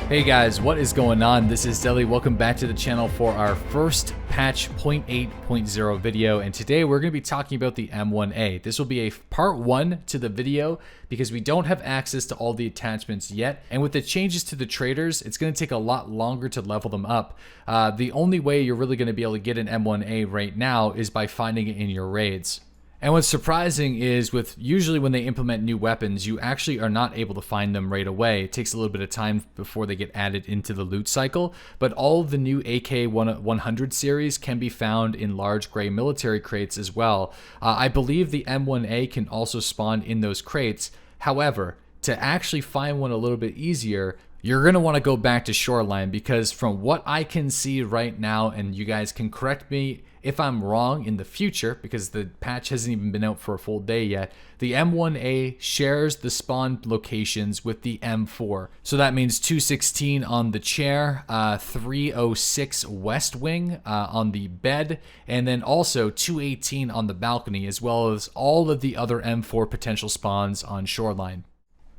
Hey guys, what is going on? This is Deli. Welcome back to the channel for our first patch 0.8.0 video, and today we're going to be talking about the M1A. This will be a part 1 to the video because we don't have access to all the attachments yet, and with the changes to the traders, it's going to take a lot longer to level them up. The only way you're really going to be able to get an M1A right now is by finding it in your raids. And what's surprising is usually when they implement new weapons, you actually are not able to find them right away. It takes a little bit of time before they get added into the loot cycle, but all of the new AK-100 series can be found in large gray military crates as well. I believe the M1A can also spawn in those crates. However, to actually find one a little bit easier, you're going to want to go back to Shoreline, because from what I can see right now, and you guys can correct me if I'm wrong in the future, because the patch hasn't even been out for a full day yet, the M1A shares the spawn locations with the M4. So that means 216 on the chair, 306 West Wing on the bed, and then also 218 on the balcony, as well as all of the other M4 potential spawns on Shoreline.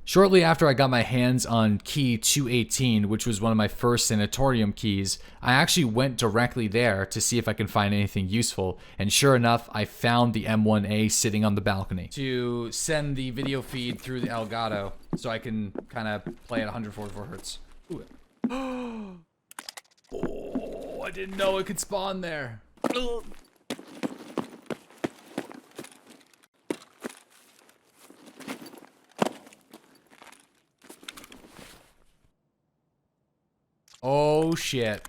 Shortly after I got my hands on key 218, which was one of my first sanatorium keys, I actually went directly there to see if I can find anything useful, and sure enough, I found the M1A sitting on the balcony. To send the video feed through the Elgato so I can kind of play at 144 hertz. Ooh. Oh, I didn't know it could spawn there. Oh shit.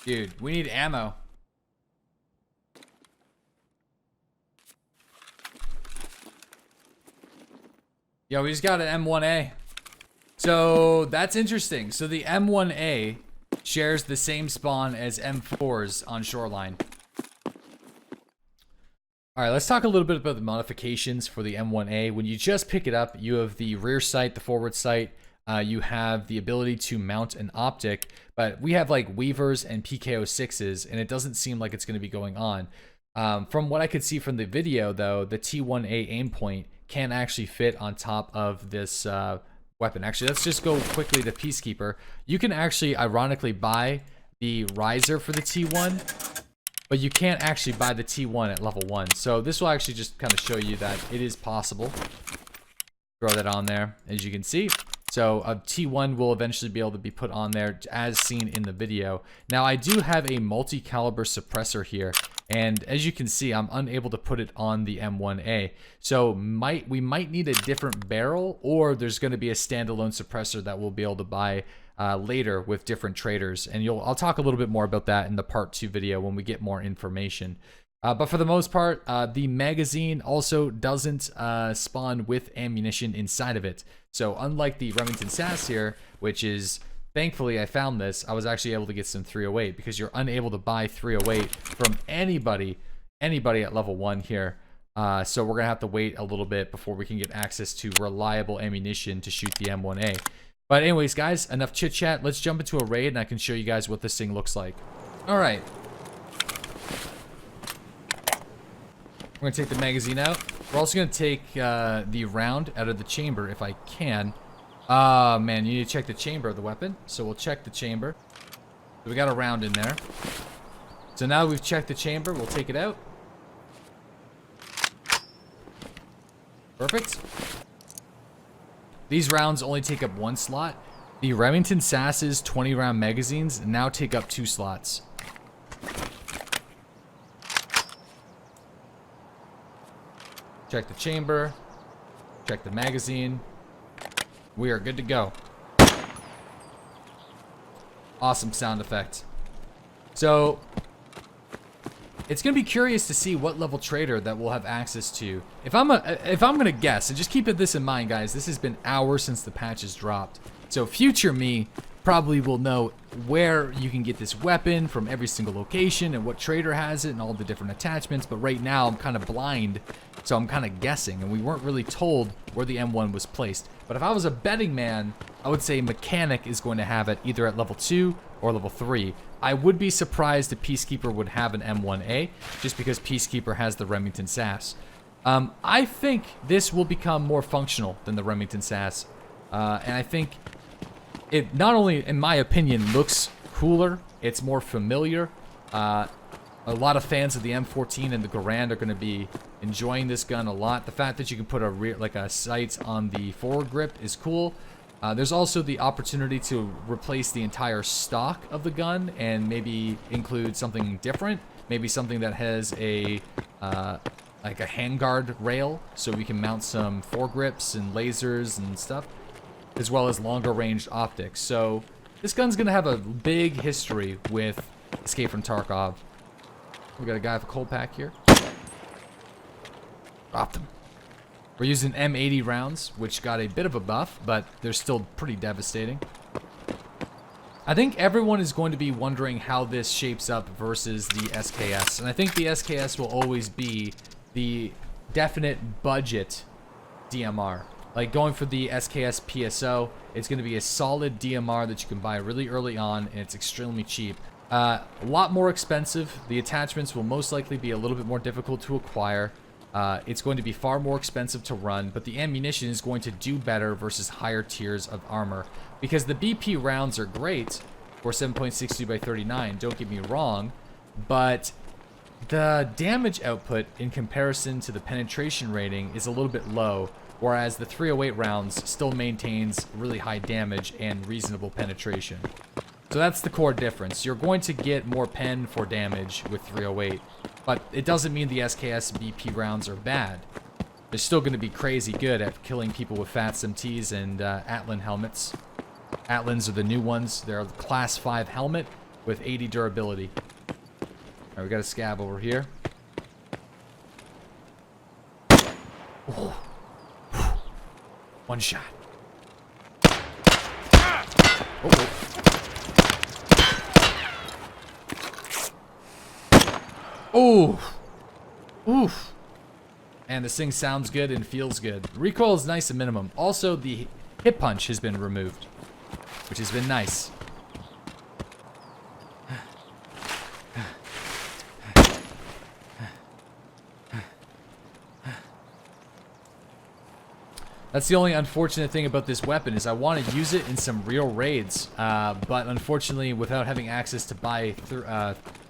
Dude, we need ammo. Yo, we just got an M1A. So that's interesting. So the M1A shares the same spawn as M4s on Shoreline. Alright, let's talk a little bit about the modifications for the M1A. When you just pick it up, you have the rear sight, the forward sight. You have the ability to mount an optic, but we have like Weavers and PKO6s, and it doesn't seem like it's going to be going on. From what I could see from the video, though, the T1A aim point can actually fit on top of this weapon. Actually, let's just go quickly to Peacekeeper. You can actually, ironically, buy the riser for the T1, but you can't actually buy the T1 at level 1. So this will actually just kind of show you that it is possible. Throw that on there, as you can see. So a T1 will eventually be able to be put on there as seen in the video. Now I do have a multi-caliber suppressor here, and as you can see, I'm unable to put it on the M1A. So we might need a different barrel, or there's going to be a standalone suppressor that we'll be able to buy later with different traders. And I'll talk a little bit more about that in the part 2 video when we get more information. But for the most part, the magazine also doesn't spawn with ammunition inside of it. So unlike the Remington SAS here, which is, thankfully I found this, I was actually able to get some 308, because you're unable to buy 308 from anybody at level 1 here. So we're going to have to wait a little bit before we can get access to reliable ammunition to shoot the M1A. But anyways, guys, enough chit chat. Let's jump into a raid and I can show you guys what this thing looks like. All right. We're going to take the magazine out. We're also going to take the round out of the chamber if I can. Man, you need to check the chamber of the weapon. So we'll check the chamber. So we got a round in there. So now we've checked the chamber, we'll take it out. Perfect. These rounds only take up 1 slot. The Remington SAS's 20-round magazines now take up 2 slots. Check the chamber, check the magazine. We are good to go. Awesome sound effect. So it's gonna be curious to see what level trader that we'll have access to. If I'm gonna guess, and just keep this in mind, guys, this has been hours since the patch has dropped. So future me probably will know where you can get this weapon from every single location and what trader has it and all the different attachments, but right now I'm kind of blind, so I'm kind of guessing, and we weren't really told where the M1 was placed. But if I was a betting man, I would say Mechanic is going to have it either at level 2 or level 3. I would be surprised if Peacekeeper would have an M1A, just because Peacekeeper has the Remington SAS. I think this will become more functional than the Remington SAS, and I think it not only, in my opinion, looks cooler, it's more familiar. A lot of fans of the M14 and the Garand are going to be enjoying this gun a lot. The fact that you can put a a sight on the forward grip is cool. There's also the opportunity to replace the entire stock of the gun and maybe include something different. Maybe something that has a like a handguard rail, so we can mount some foregrips and lasers and stuff, as well as longer ranged optics. So this gun's gonna have a big history with Escape from Tarkov. We got a guy with a cold pack here. Dropped him. We're using M80 rounds, which got a bit of a buff, but they're still pretty devastating. I think everyone is going to be wondering how this shapes up versus the SKS. And I think the SKS will always be the definite budget DMR. Like going for the SKS PSO, it's going to be a solid DMR that you can buy really early on, and it's extremely cheap. A lot more expensive. The attachments will most likely be a little bit more difficult to acquire. It's going to be far more expensive to run, but the ammunition is going to do better versus higher tiers of armor. Because the BP rounds are great for 7.62 by 39, don't get me wrong, but the damage output in comparison to the penetration rating is a little bit low, whereas the 308 rounds still maintains really high damage and reasonable penetration. So that's the core difference. You're going to get more pen for damage with 308, but it doesn't mean the SKS BP rounds are bad. They're still going to be crazy good at killing people with FATS MTs and Atlan helmets. Atlans are the new ones. They're a class 5 helmet with 80 durability. Alright, we got a scab over here. Oh. One shot. Oh. Oof. Oof. And this thing sounds good and feels good. Recoil is nice at minimum. Also, the hit punch has been removed, which has been nice. That's the only unfortunate thing about this weapon is I want to use it in some real raids, but unfortunately, without having access to buy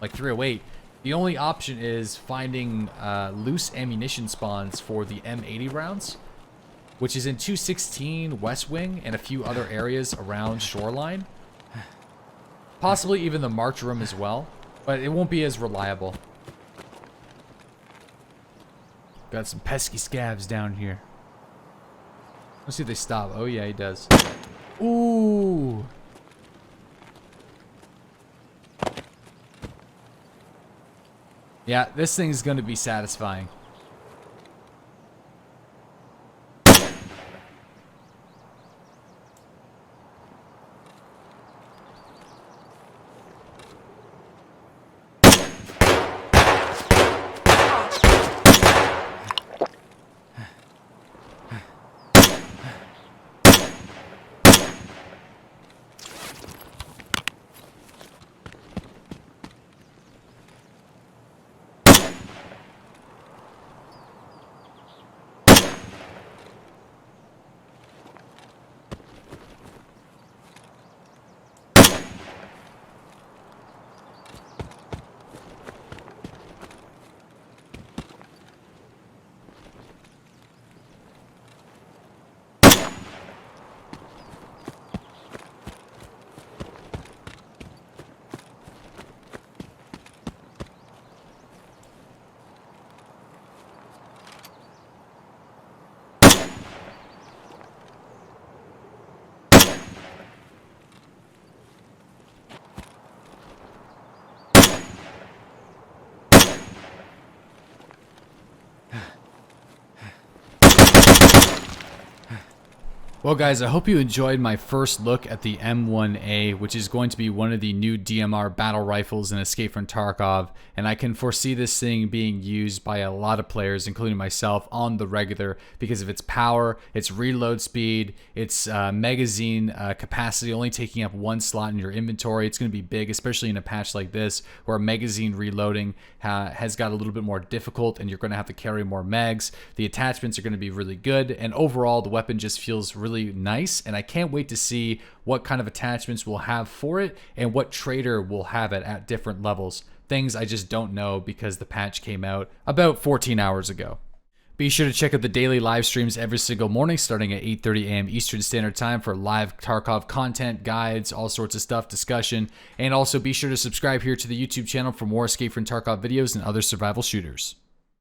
like 308, the only option is finding loose ammunition spawns for the M80 rounds, which is in 216 West Wing and a few other areas around Shoreline. Possibly even the March Room as well, but it won't be as reliable. Got some pesky scabs down here. Let's see if they stop. Oh yeah, he does. Ooh. Yeah, this thing's gonna be satisfying. Well guys, I hope you enjoyed my first look at the M1A, which is going to be one of the new DMR battle rifles in Escape from Tarkov, and I can foresee this thing being used by a lot of players, including myself, on the regular because of its power, its reload speed, its magazine capacity, only taking up one slot in your inventory. It's going to be big, especially in a patch like this, where magazine reloading has got a little bit more difficult, and you're going to have to carry more mags. The attachments are going to be really good, and overall, the weapon just feels really really nice, and I can't wait to see what kind of attachments we'll have for it and what trader will have it at different levels. Things I just don't know because the patch came out about 14 hours ago. Be sure to check out the daily live streams every single morning starting at 8:30 a.m. Eastern Standard Time for live Tarkov content, guides, all sorts of stuff, discussion. And also be sure to subscribe here to the YouTube channel for more Escape from Tarkov videos and other survival shooters.